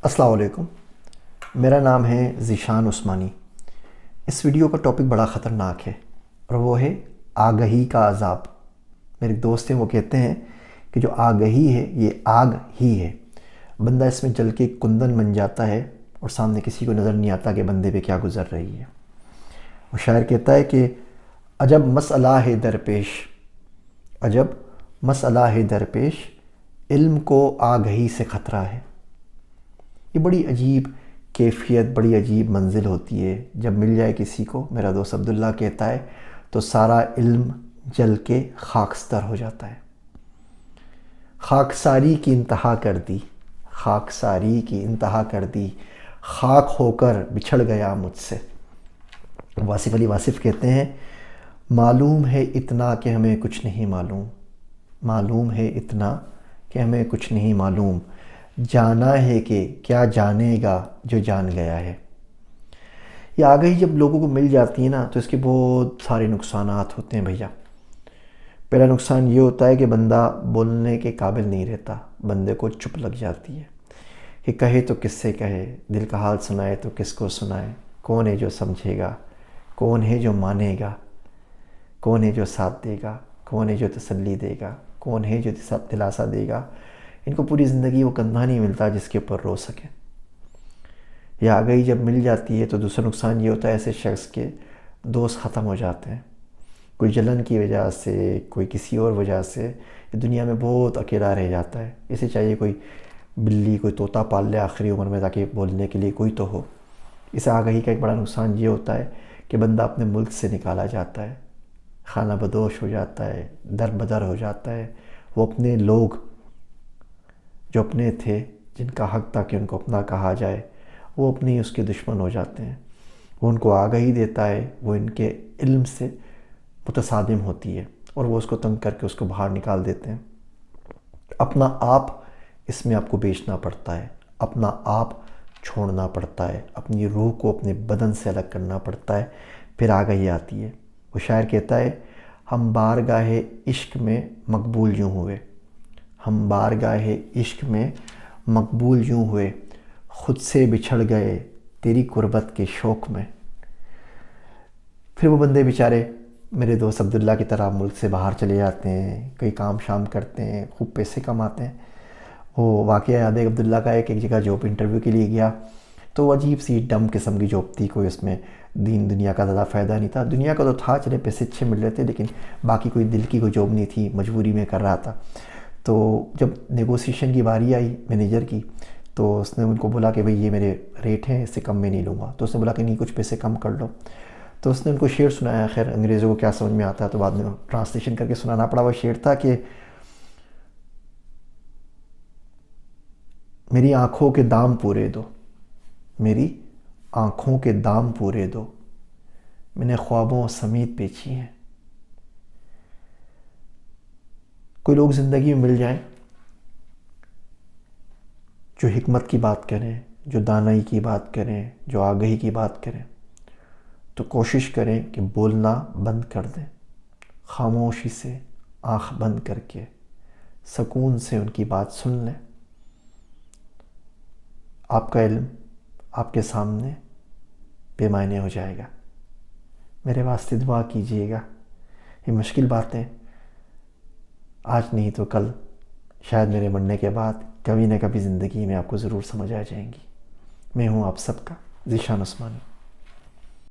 السلام علیکم، میرا نام ہے ذیشان عثمانی۔ اس ویڈیو کا ٹاپک بڑا خطرناک ہے اور وہ ہے آگہی کا عذاب۔ میرے دوست ہیں، وہ کہتے ہیں کہ جو آگہی ہے یہ آگ ہی ہے، بندہ اس میں جل کے کندن بن جاتا ہے اور سامنے کسی کو نظر نہیں آتا کہ بندے پہ کیا گزر رہی ہے۔ وہ شاعر کہتا ہے کہ عجب مسئلہ ہے درپیش، عجب مسئلہ ہے درپیش، علم کو آگہی سے خطرہ ہے۔ یہ بڑی عجیب کیفیت، بڑی عجیب منزل ہوتی ہے جب مل جائے کسی کو۔ میرا دوست عبداللہ کہتا ہے تو سارا علم جل کے خاکستر ہو جاتا ہے۔ خاکساری کی انتہا کر دی، خاکساری کی انتہا کر دی، خاک ہو کر بچھڑ گیا مجھ سے۔ واصف علی واصف کہتے ہیں معلوم ہے اتنا کہ ہمیں کچھ نہیں معلوم، معلوم ہے اتنا کہ ہمیں کچھ نہیں معلوم، جانا ہے کہ کیا جانے گا جو جان گیا ہے۔ یہ آگہی جب لوگوں کو مل جاتی ہے نا تو اس کے بہت سارے نقصانات ہوتے ہیں بھیا۔ پہلا نقصان یہ ہوتا ہے کہ بندہ بولنے کے قابل نہیں رہتا، بندے کو چپ لگ جاتی ہے کہ کہے تو کس سے کہے، دل کا حال سنائے تو کس کو سنائے، کون ہے جو سمجھے گا، کون ہے جو مانے گا، کون ہے جو ساتھ دے گا، کون ہے جو تسلی دے گا، کون ہے جو دلاسا دے گا۔ ان کو پوری زندگی وہ کندھا نہیں ملتا جس کے اوپر رو سکے۔ یہ آگہی جب مل جاتی ہے تو دوسرا نقصان یہ ہوتا ہے ایسے شخص کے دوست ختم ہو جاتے ہیں، کوئی جلن کی وجہ سے، کوئی کسی اور وجہ سے یہ دنیا میں بہت اکیلا رہ جاتا ہے۔ اسے چاہیے کوئی بلی، کوئی طوطا پال لے آخری عمر میں تاکہ بولنے کے لیے کوئی تو ہو۔ اس آگہی کا ایک بڑا نقصان یہ ہوتا ہے کہ بندہ اپنے ملک سے نکالا جاتا ہے، خانہ بدوش ہو جاتا ہے، در بدر ہو جاتا ہے۔ وہ اپنے لوگ جو اپنے تھے، جن کا حق تھا کہ ان کو اپنا کہا جائے، وہ اپنے اس کے دشمن ہو جاتے ہیں۔ وہ ان کو آگہی دیتا ہے، وہ ان کے علم سے متصادم ہوتی ہے اور وہ اس کو تنگ کر کے اس کو باہر نکال دیتے ہیں۔ اپنا آپ اس میں آپ کو بیچنا پڑتا ہے، اپنا آپ چھوڑنا پڑتا ہے، اپنی روح کو اپنے بدن سے الگ کرنا پڑتا ہے، پھر آگہی آتی ہے۔ وہ شاعر کہتا ہے ہم بارگاہ عشق میں مقبول یوں ہوئے، ہم بارگاہ عشق میں مقبول یوں ہوئے، خود سے بچھڑ گئے تیری قربت کے شوق میں۔ پھر وہ بندے بیچارے میرے دوست عبداللہ کی طرح ملک سے باہر چلے جاتے ہیں، کئی کام شام کرتے ہیں، خوب پیسے کماتے ہیں۔ وہ واقعہ یاد ہے عبداللہ کا، ایک جگہ جاب انٹرویو کے لیے گیا تو عجیب سی ڈم قسم کی جاب تھی، کوئی اس میں دین دنیا کا زیادہ فائدہ نہیں تھا۔ دنیا کا تو تھا، چلے پیسے اچھے مل رہے تھے، لیکن باقی کوئی دل کی کوئی جاب نہیں تھی، مجبوری میں کر رہا تھا۔ تو جب نیگوسیشن کی باری آئی مینیجر کی تو اس نے ان کو بولا کہ بھئی یہ میرے ریٹ ہیں، اس سے کم میں نہیں لوں گا۔ تو اس نے بولا کہ نہیں، کچھ پیسے کم کر لو۔ تو اس نے ان کو شعر سنایا، خیر انگریزوں کو کیا سمجھ میں آتا ہے تو بعد میں ٹرانسلیشن کر کے سنانا پڑا۔ وہ شعر تھا کہ میری آنکھوں کے دام پورے دو، میری آنکھوں کے دام پورے دو، میں نے خوابوں سمیت بیچی ہیں۔ کوئی لوگ زندگی میں مل جائیں جو حکمت کی بات کریں، جو دانائی کی بات کریں، جو آگہی کی بات کریں، تو کوشش کریں کہ بولنا بند کر دیں، خاموشی سے آنکھ بند کر کے سکون سے ان کی بات سن لیں۔ آپ کا علم آپ کے سامنے بے معنی ہو جائے گا۔ میرے واسطے دعا کیجیے گا۔ یہ مشکل باتیں آج نہیں تو کل، شاید میرے مرنے کے بعد کبھی نہ کبھی زندگی میں آپ کو ضرور سمجھ آ جائیں گی۔ میں ہوں آپ سب کا ذیشان عثمانی۔